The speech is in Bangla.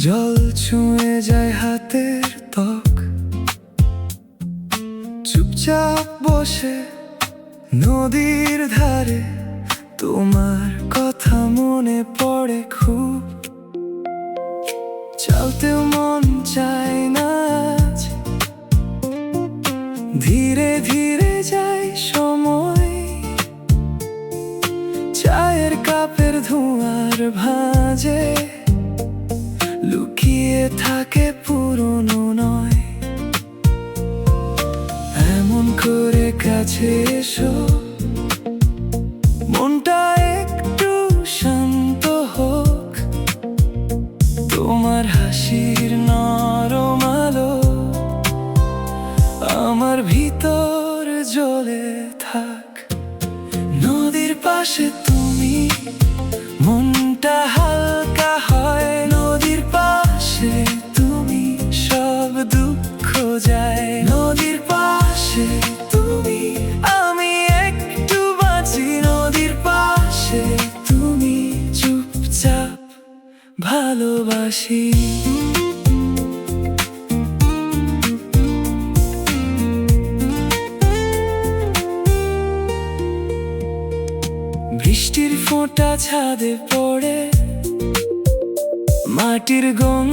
জল ছুঁয়ে যায় হাতের ত্বক, চুপচাপ বসে নদীর ধারে তোমার কথা মনে পড়ে খুব। চলতেও মন চায় না আজ, ধীরে ধীরে যায় সময়। চায়ের কাপের ধোঁয়ার ভাঁজে লুকিয়ে থাকে পুরনো নয়। এমন করে কাছে এসো, মনটা একটু শান্ত হোক। তোমার হাসির নরম আলো আমার ভিতর জ্বলে থাক। নদীর পাশে তুমি, মনটা হালকা হয়। নদীর পাশে তুমি, সব দুঃখ যায়। নদীর পাশে তুমি, আমি একটু বাঁচি। নদীর পাশে তুমি, চুপচাপ ভালোবাসি। বৃষ্টির ফোঁটা ছাদে পড়ে, মাটির গন্ধ